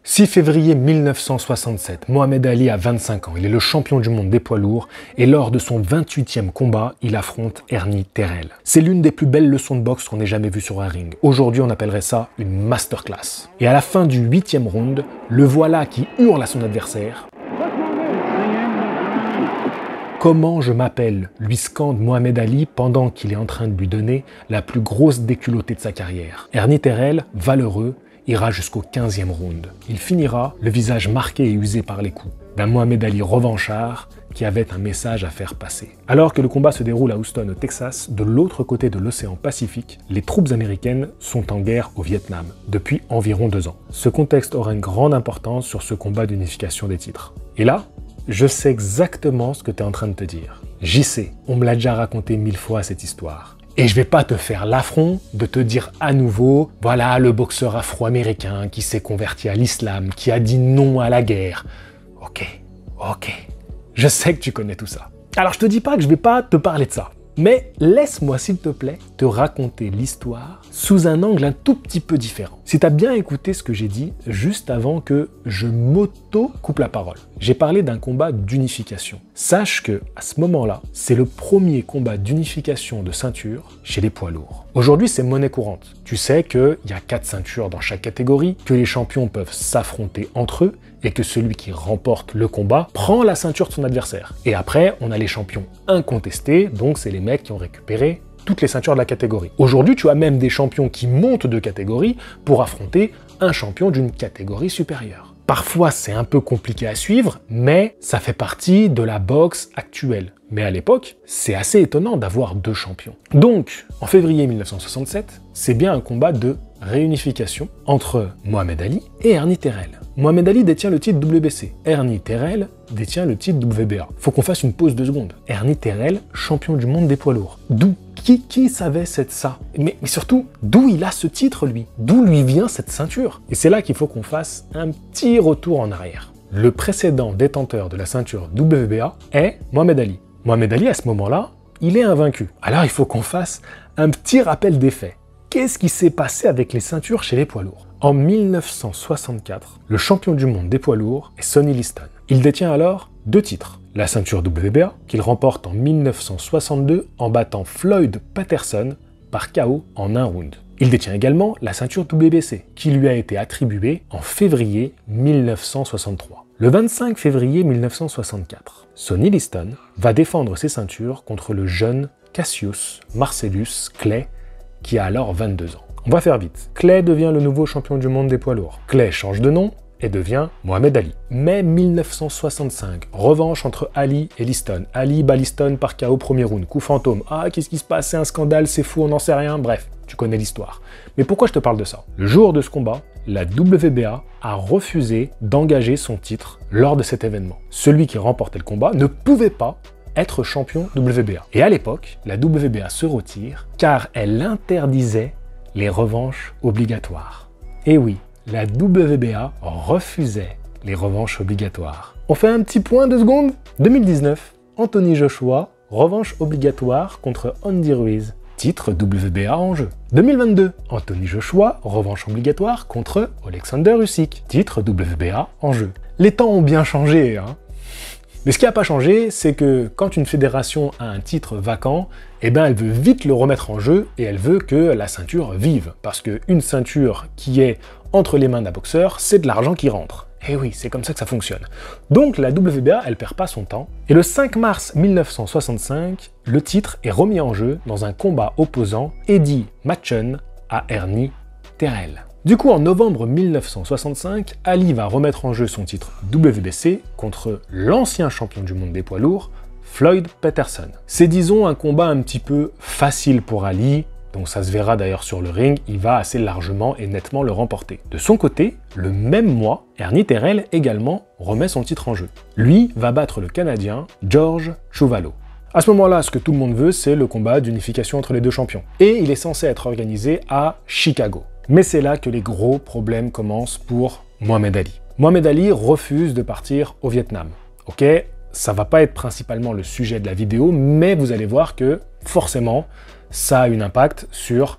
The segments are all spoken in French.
6 février 1967, Mohamed Ali a 25 ans, il est le champion du monde des poids lourds et lors de son 28e combat, il affronte Ernie Terrell. C'est l'une des plus belles leçons de boxe qu'on ait jamais vues sur un ring. Aujourd'hui, on appellerait ça une masterclass. Et à la fin du 8e round, le voilà qui hurle à son adversaire. Comment je m'appelle, lui scande Mohamed Ali pendant qu'il est en train de lui donner la plus grosse déculottée de sa carrière. Ernie Terrell, valeureux, ira jusqu'au 15e round. Il finira le visage marqué et usé par les coups d'un Mohamed Ali revanchard qui avait un message à faire passer. Alors que le combat se déroule à Houston, au Texas, de l'autre côté de l'océan Pacifique, les troupes américaines sont en guerre au Vietnam depuis environ 2 ans. Ce contexte aura une grande importance sur ce combat d'unification des titres. Et là, je sais exactement ce que tu es en train de te dire. J'y sais, on me l'a déjà raconté 1000 fois cette histoire. Et je vais pas te faire l'affront de te dire à nouveau, voilà le boxeur afro-américain qui s'est converti à l'islam, qui a dit non à la guerre. Ok. Je sais que tu connais tout ça. Alors je te dis pas que je vais pas te parler de ça. Mais laisse-moi s'il te plaît te raconter l'histoire sous un angle un tout petit peu différent. Si tu as bien écouté ce que j'ai dit juste avant que je m'auto-coupe la parole, j'ai parlé d'un combat d'unification. Sache que à ce moment-là, c'est le premier combat d'unification de ceinture chez les poids lourds. Aujourd'hui, c'est monnaie courante. Tu sais qu'il y a 4 ceintures dans chaque catégorie, que les champions peuvent s'affronter entre eux et que celui qui remporte le combat prend la ceinture de son adversaire. Et après, on a les champions incontestés, donc c'est les mecs qui ont récupéré toutes les ceintures de la catégorie. Aujourd'hui, tu as même des champions qui montent de catégorie pour affronter un champion d'une catégorie supérieure. Parfois, c'est un peu compliqué à suivre, mais ça fait partie de la boxe actuelle. Mais à l'époque, c'est assez étonnant d'avoir 2 champions. Donc, en février 1967, c'est bien un combat de réunification entre Mohamed Ali et Ernie Terrell. Mohamed Ali détient le titre WBC. Ernie Terrell détient le titre WBA. Faut qu'on fasse une pause 2 secondes. Ernie Terrell, champion du monde des poids lourds. D'où qui savait ça? Mais surtout, d'où il a ce titre, lui? D'où lui vient cette ceinture? Et c'est là qu'il faut qu'on fasse un petit retour en arrière. Le précédent détenteur de la ceinture WBA est Mohamed Ali. Mohamed Ali, à ce moment-là, il est invaincu. Alors il faut qu'on fasse un petit rappel des faits. Qu'est-ce qui s'est passé avec les ceintures chez les poids lourds? En 1964, le champion du monde des poids lourds est Sonny Liston. Il détient alors 2 titres. La ceinture WBA, qu'il remporte en 1962 en battant Floyd Patterson par KO en 1 round. Il détient également la ceinture WBC, qui lui a été attribuée en février 1963. Le 25 février 1964, Sonny Liston va défendre ses ceintures contre le jeune Cassius Marcellus Clay, qui a alors 22 ans. On va faire vite. Clay devient le nouveau champion du monde des poids lourds. Clay change de nom et devient Mohamed Ali. Mai 1965, revanche entre Ali et Liston. Ali bat Liston par KO premier round, coup fantôme. Ah, qu'est-ce qui se passe? C'est un scandale, c'est fou, on n'en sait rien. Bref, tu connais l'histoire. Mais pourquoi je te parle de ça? Le jour de ce combat, la WBA a refusé d'engager son titre lors de cet événement. Celui qui remportait le combat ne pouvait pas être champion WBA. Et à l'époque, la WBA se retire car elle interdisait les revanches obligatoires. Et oui, la WBA refusait les revanches obligatoires. On fait un petit point 2 secondes. 2019, Anthony Joshua, revanche obligatoire contre Andy Ruiz. Titre WBA en jeu. 2022, Anthony Joshua, revanche obligatoire contre Alexander Usyk. Titre WBA en jeu. Les temps ont bien changé, hein. Mais ce qui n'a pas changé, c'est que quand une fédération a un titre vacant, eh ben elle veut vite le remettre en jeu et elle veut que la ceinture vive. Parce qu'une ceinture qui est entre les mains d'un boxeur, c'est de l'argent qui rentre. Et oui, c'est comme ça que ça fonctionne. Donc la WBA, elle perd pas son temps. Et le 5 mars 1965, le titre est remis en jeu dans un combat opposant Eddie Machen à Ernie Terrell. Du coup, en novembre 1965, Ali va remettre en jeu son titre WBC contre l'ancien champion du monde des poids lourds, Floyd Patterson. C'est disons un combat un petit peu facile pour Ali, donc ça se verra d'ailleurs sur le ring, il va assez largement et nettement le remporter. De son côté, le même mois, Ernie Terrell également remet son titre en jeu. Lui va battre le Canadien George Chuvalo. À ce moment-là, ce que tout le monde veut, c'est le combat d'unification entre les 2 champions. Et il est censé être organisé à Chicago. Mais c'est là que les gros problèmes commencent pour Mohamed Ali. Mohamed Ali refuse de partir au Vietnam. Ok, ça va pas être principalement le sujet de la vidéo, mais vous allez voir que forcément, ça a un impact sur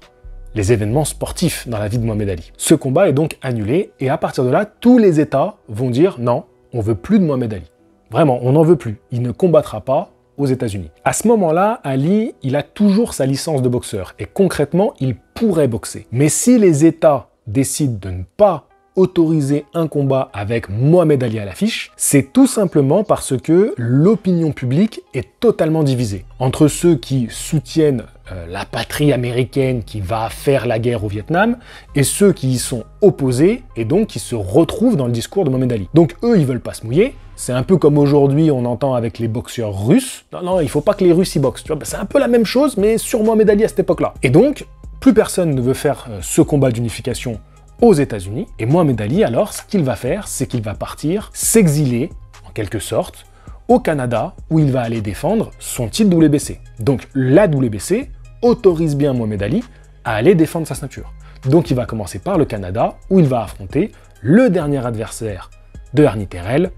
les événements sportifs dans la vie de Mohamed Ali. Ce combat est donc annulé et à partir de là, tous les États vont dire non, on veut plus de Mohamed Ali. Vraiment, on n'en veut plus. Il ne combattra pas aux États-Unis. À ce moment-là, Ali, il a toujours sa licence de boxeur et concrètement, il pourrait boxer. Mais si les États décident de ne pas autoriser un combat avec Mohamed Ali à l'affiche, c'est tout simplement parce que l'opinion publique est totalement divisée. Entre ceux qui soutiennent la patrie américaine qui va faire la guerre au Vietnam et ceux qui y sont opposés et donc qui se retrouvent dans le discours de Mohamed Ali. Donc eux, ils veulent pas se mouiller. C'est un peu comme aujourd'hui, on entend avec les boxeurs russes. Non, non, il faut pas que les Russes y boxent. Tu vois, c'est un peu la même chose, mais sur Mohamed Ali à cette époque-là. Et donc, plus personne ne veut faire ce combat d'unification aux États-Unis. Et Mohamed Ali, alors, ce qu'il va faire, c'est qu'il va partir s'exiler, en quelque sorte, au Canada, où il va aller défendre son titre WBC. Donc, la WBC autorise bien Mohamed Ali à aller défendre sa ceinture. Donc, il va commencer par le Canada, où il va affronter le dernier adversaire de Ernie Terrell,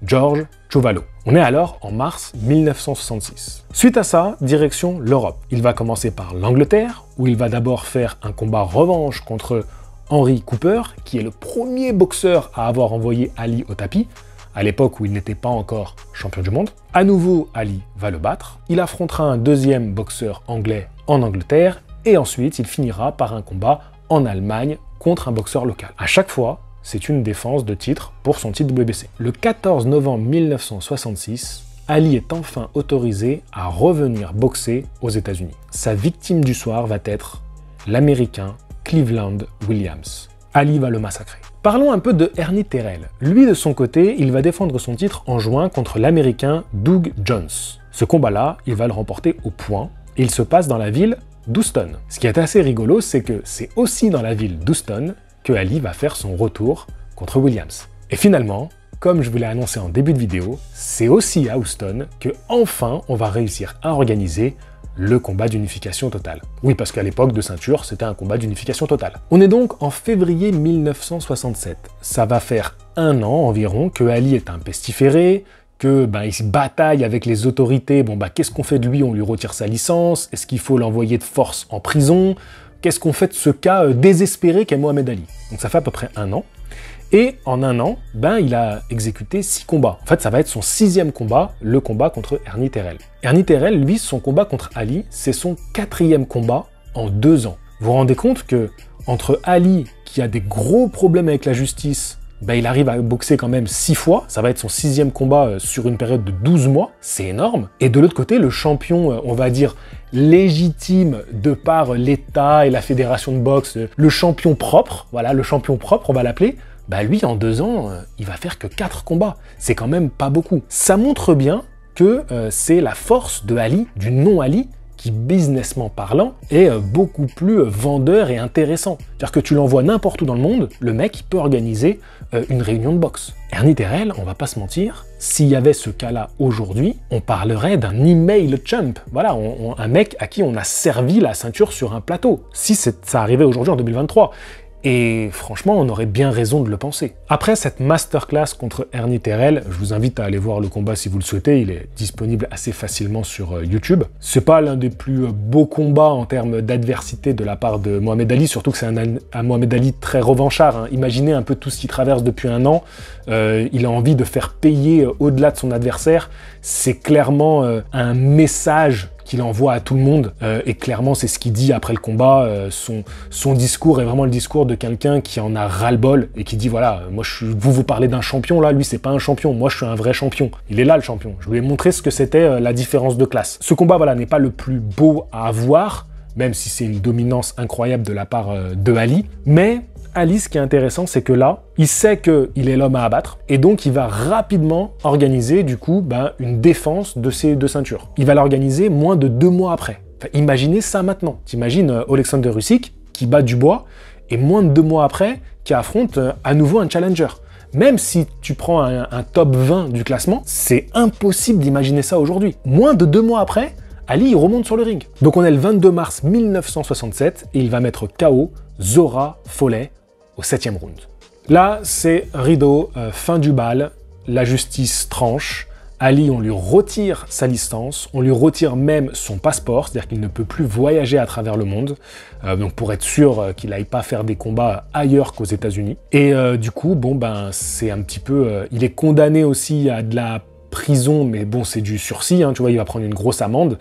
George Chuvalo. On est alors en mars 1966. Suite à ça, direction l'Europe. Il va commencer par l'Angleterre, où il va d'abord faire un combat revanche contre Henry Cooper, qui est le premier boxeur à avoir envoyé Ali au tapis, à l'époque où il n'était pas encore champion du monde. À nouveau, Ali va le battre. Il affrontera un deuxième boxeur anglais en Angleterre, et ensuite il finira par un combat en Allemagne contre un boxeur local. À chaque fois, c'est une défense de titre pour son titre WBC. Le 14 novembre 1966, Ali est enfin autorisé à revenir boxer aux États-Unis. Sa victime du soir va être l'Américain Cleveland Williams. Ali va le massacrer. Parlons un peu de Ernie Terrell. Lui, de son côté, il va défendre son titre en juin contre l'Américain Doug Jones. Ce combat-là, il va le remporter au point, et il se passe dans la ville d'Houston. Ce qui est assez rigolo, c'est que c'est aussi dans la ville d'Houston que Ali va faire son retour contre Williams. Et finalement, comme je vous l'ai annoncé en début de vidéo, c'est aussi à Houston que enfin on va réussir à organiser le combat d'unification totale. Oui, parce qu'à l'époque de ceinture, c'était un combat d'unification totale. On est donc en février 1967. Ça va faire un an environ que Ali est un pestiféré, que il se bataille avec les autorités. Qu'est-ce qu'on fait de lui? On lui retire sa licence? Est-ce qu'il faut l'envoyer de force en prison? Qu'est-ce qu'on fait de ce cas désespéré qu'est Mohamed Ali? Donc ça fait à peu près un an. Et en un an, il a exécuté 6 combats. En fait, ça va être son 6e combat, le combat contre Ernie Terrell. Ernie Terrell, lui, son combat contre Ali, c'est son 4e combat en 2 ans. Vous vous rendez compte que entre Ali, qui a des gros problèmes avec la justice, il arrive à boxer quand même 6 fois, ça va être son 6e combat sur une période de 12 mois, c'est énorme. Et de l'autre côté, le champion, on va dire, légitime de par l'État et la fédération de boxe, le champion propre, voilà, le champion propre, on va l'appeler, lui, en 2 ans, il va faire que 4 combats. C'est quand même pas beaucoup. Ça montre bien que c'est la force de Ali, du non-Ali, qui, businessment parlant, est beaucoup plus vendeur et intéressant. C'est-à-dire que tu l'envoies n'importe où dans le monde, le mec, il peut organiser une réunion de boxe. Ernie Terrell, on va pas se mentir, s'il y avait ce cas-là aujourd'hui, on parlerait d'un email champ. Voilà, un mec à qui on a servi la ceinture sur un plateau. Si ça arrivait aujourd'hui en 2023. Et franchement, on aurait bien raison de le penser. Après cette masterclass contre Ernie Terrell, je vous invite à aller voir le combat si vous le souhaitez, il est disponible assez facilement sur YouTube. C'est pas l'un des plus beaux combats en termes d'adversité de la part de Mohamed Ali, surtout que c'est un Mohamed Ali très revanchard. Hein. Imaginez un peu tout ce qu'il traverse depuis un an. Il a envie de faire payer au-delà de son adversaire. C'est clairement un message qu'il envoie à tout le monde, et clairement c'est ce qu'il dit après le combat. Son discours est vraiment le discours de quelqu'un qui en a ras-le-bol et qui dit voilà, moi vous parlez d'un champion là, lui c'est pas un champion, moi je suis un vrai champion. Il est là le champion. Je lui ai montré ce que c'était la différence de classe. Ce combat voilà n'est pas le plus beau à avoir, même si c'est une dominance incroyable de la part de Ali, mais Ali, ce qui est intéressant, c'est que là, il sait qu'il est l'homme à abattre, et donc il va rapidement organiser, du coup, une défense de ces 2 ceintures. Il va l'organiser moins de 2 mois après. Enfin, imaginez ça maintenant. T'imagines Alexander Usyk, qui bat Dubois, et moins de 2 mois après, qui affronte à nouveau un challenger. Même si tu prends un top 20 du classement, c'est impossible d'imaginer ça aujourd'hui. Moins de 2 mois après, Ali, il remonte sur le ring. Donc on est le 22 mars 1967, et il va mettre KO Zora Folley au 7e round. Là, c'est rideau, fin du bal, la justice tranche. Ali, on lui retire sa licence, on lui retire même son passeport, c'est-à-dire qu'il ne peut plus voyager à travers le monde, donc pour être sûr qu'il n'aille pas faire des combats ailleurs qu'aux États-Unis. Et du coup, bon, ben, c'est un petit peu... il est condamné aussi à de la prison, mais bon, c'est du sursis, hein, tu vois, il va prendre une grosse amende.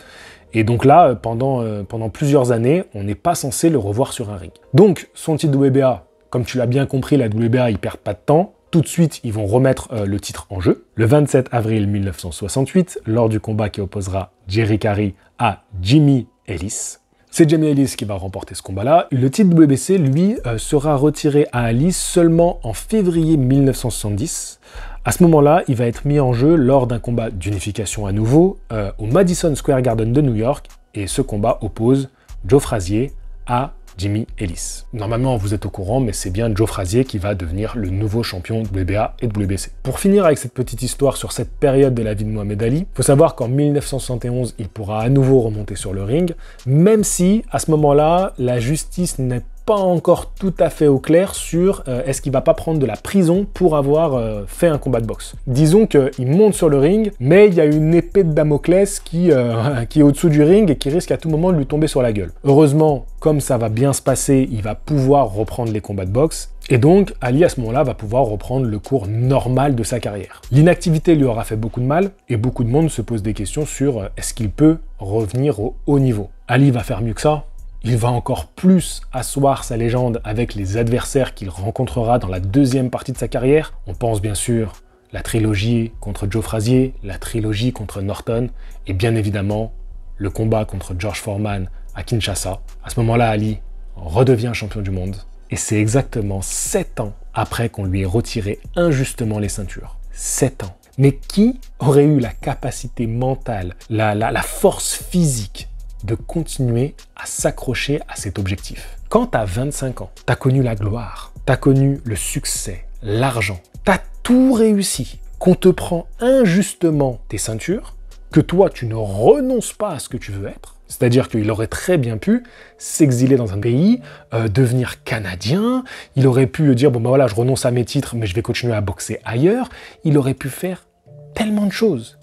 Et donc là, pendant plusieurs années, on n'est pas censé le revoir sur un ring. Donc, son titre WBA, comme tu l'as bien compris, la WBA, il perd pas de temps. Tout de suite, ils vont remettre le titre en jeu. Le 27 avril 1968, lors du combat qui opposera Jerry Carey à Jimmy Ellis. C'est Jimmy Ellis qui va remporter ce combat-là. Le titre WBC, lui, sera retiré à Ali seulement en février 1970. À ce moment-là, il va être mis en jeu lors d'un combat d'unification à nouveau au Madison Square Garden de New York. Et ce combat oppose Joe Frazier à Jimmy Ellis. Normalement, vous êtes au courant, mais c'est bien Joe Frazier qui va devenir le nouveau champion de WBA et de WBC. Pour finir avec cette petite histoire sur cette période de la vie de Mohamed Ali, il faut savoir qu'en 1971, il pourra à nouveau remonter sur le ring, même si, à ce moment-là, la justice n'est pas encore tout à fait au clair sur est-ce qu'il va pas prendre de la prison pour avoir fait un combat de boxe. Disons qu'il monte sur le ring, mais il y a une épée de Damoclès qui est au-dessous du ring et qui risque à tout moment de lui tomber sur la gueule. Heureusement, comme ça va bien se passer, il va pouvoir reprendre les combats de boxe. Et donc, Ali, à ce moment-là, va pouvoir reprendre le cours normal de sa carrière. L'inactivité lui aura fait beaucoup de mal, et beaucoup de monde se pose des questions sur est-ce qu'il peut revenir au haut niveau. Ali va faire mieux que ça. Il va encore plus asseoir sa légende avec les adversaires qu'il rencontrera dans la deuxième partie de sa carrière. On pense bien sûr la trilogie contre Joe Frazier, la trilogie contre Norton, et bien évidemment le combat contre George Foreman à Kinshasa. À ce moment-là, Ali redevient champion du monde. Et c'est exactement 7 ans après qu'on lui ait retiré injustement les ceintures. 7 ans. Mais qui aurait eu la capacité mentale, la force physique de continuer à s'accrocher à cet objectif? Quand tu as 25 ans, tu as connu la gloire, tu as connu le succès, l'argent, tu as tout réussi, qu'on te prend injustement tes ceintures, que toi tu ne renonces pas à ce que tu veux être, c'est-à-dire qu'il aurait très bien pu s'exiler dans un pays, devenir canadien, il aurait pu dire bon ben voilà je renonce à mes titres mais je vais continuer à boxer ailleurs, il aurait pu faire tellement de choses.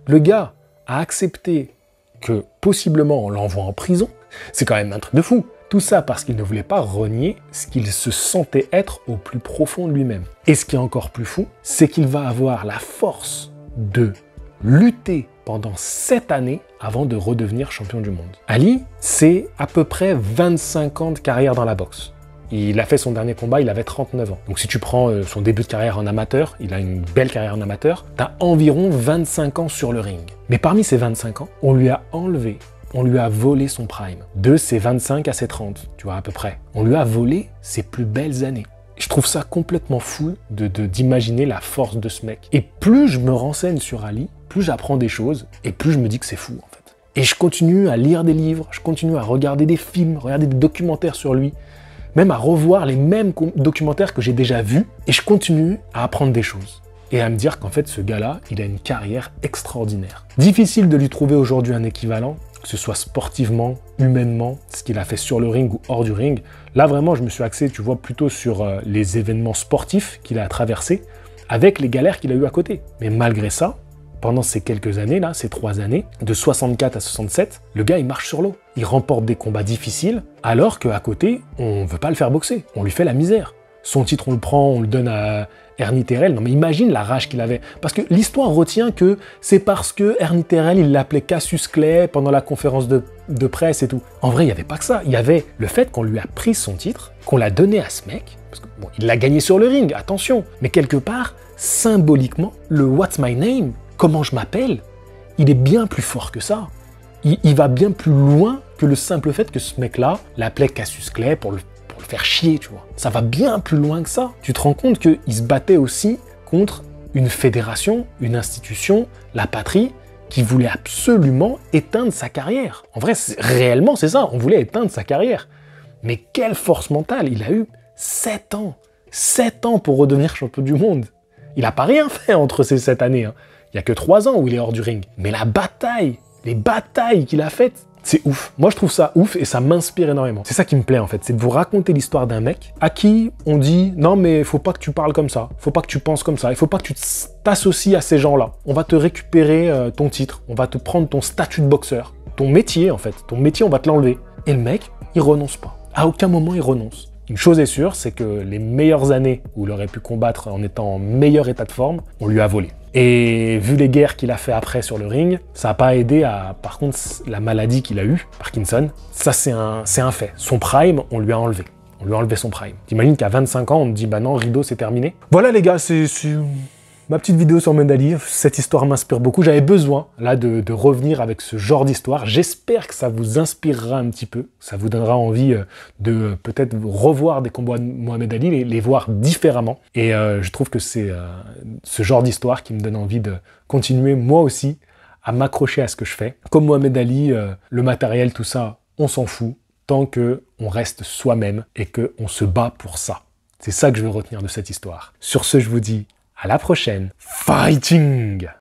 Le gars a accepté que possiblement on l'envoie en prison, c'est quand même un truc de fou. Tout ça parce qu'il ne voulait pas renier ce qu'il se sentait être au plus profond de lui-même. Et ce qui est encore plus fou, c'est qu'il va avoir la force de lutter pendant 7 années avant de redevenir champion du monde. Ali, c'est à peu près 25 ans de carrière dans la boxe. Il a fait son dernier combat, il avait 39 ans. Donc si tu prends son début de carrière en amateur, il a une belle carrière en amateur, t'as environ 25 ans sur le ring. Mais parmi ces 25 ans, on lui a enlevé, on lui a volé son prime. De ses 25 à ses 30, tu vois à peu près. On lui a volé ses plus belles années. Je trouve ça complètement fou d'imaginer la force de ce mec. Et plus je me renseigne sur Ali, plus j'apprends des choses, et plus je me dis que c'est fou en fait. Et je continue à lire des livres, je continue à regarder des films, regarder des documentaires sur lui, même à revoir les mêmes documentaires que j'ai déjà vus, et je continue à apprendre des choses. Et à me dire qu'en fait, ce gars-là, il a une carrière extraordinaire. Difficile de lui trouver aujourd'hui un équivalent, que ce soit sportivement, humainement, ce qu'il a fait sur le ring ou hors du ring. Là, vraiment, je me suis axé, tu vois, plutôt sur les événements sportifs qu'il a traversés, avec les galères qu'il a eues à côté. Mais malgré ça, pendant ces quelques années-là, ces 3 années, de 64 à 67, le gars, il marche sur l'eau. Il remporte des combats difficiles, alors qu'à côté, on ne veut pas le faire boxer. On lui fait la misère. Son titre, on le prend, on le donne à Ernie Terrell. Non mais imagine la rage qu'il avait. Parce que l'histoire retient que c'est parce que Ernie Terrell, il l'appelait Cassius Clay pendant la conférence de presse et tout. En vrai, il n'y avait pas que ça. Il y avait le fait qu'on lui a pris son titre, qu'on l'a donné à ce mec, parce que bon, il l'a gagné sur le ring, attention. Mais quelque part, symboliquement, le What's My Name, comment je m'appelle, il est bien plus fort que ça. Il va bien plus loin que le simple fait que ce mec-là l'appelait Cassius Clay pour le faire chier, tu vois. Ça va bien plus loin que ça. Tu te rends compte qu'il se battait aussi contre une fédération, une institution, la patrie, qui voulait absolument éteindre sa carrière. En vrai, réellement, c'est ça. On voulait éteindre sa carrière. Mais quelle force mentale. Il a eu 7 ans. 7 ans pour redevenir champion du monde. Il n'a pas rien fait entre ces 7 années. Hein. Il n'y a que 3 ans où il est hors du ring. Mais la bataille, les batailles qu'il a faites, C'est ouf. Moi, je trouve ça ouf et ça m'inspire énormément. C'est ça qui me plaît, en fait. C'est de vous raconter l'histoire d'un mec à qui on dit « Non, mais faut pas que tu parles comme ça. Faut pas que tu penses comme ça. Il faut pas que tu t'associes à ces gens-là. On va te récupérer ton titre. On va te prendre ton statut de boxeur. Ton métier, en fait. Ton métier, on va te l'enlever. » Et le mec, il renonce pas. À aucun moment, il renonce. Une chose est sûre, c'est que les meilleures années où il aurait pu combattre en étant en meilleur état de forme, on lui a volé. Et vu les guerres qu'il a fait après sur le ring, ça n'a pas aidé à, par contre, la maladie qu'il a eue, Parkinson. Ça, c'est un fait. Son prime, on lui a enlevé. On lui a enlevé son prime. T'imagines qu'à 25 ans, on te dit, bah non, rideau, c'est terminé. Voilà les gars, c'est ma petite vidéo sur Mohamed Ali. Cette histoire m'inspire beaucoup. J'avais besoin, là, de revenir avec ce genre d'histoire. J'espère que ça vous inspirera un petit peu. Ça vous donnera envie de peut-être revoir des combats de Mohamed Ali, les voir différemment. Et je trouve que c'est ce genre d'histoire qui me donne envie de continuer, moi aussi, à m'accrocher à ce que je fais. Comme Mohamed Ali, le matériel, tout ça, on s'en fout, tant qu'on reste soi-même et qu'on se bat pour ça. C'est ça que je veux retenir de cette histoire. Sur ce, je vous dis à la prochaine. Fighting!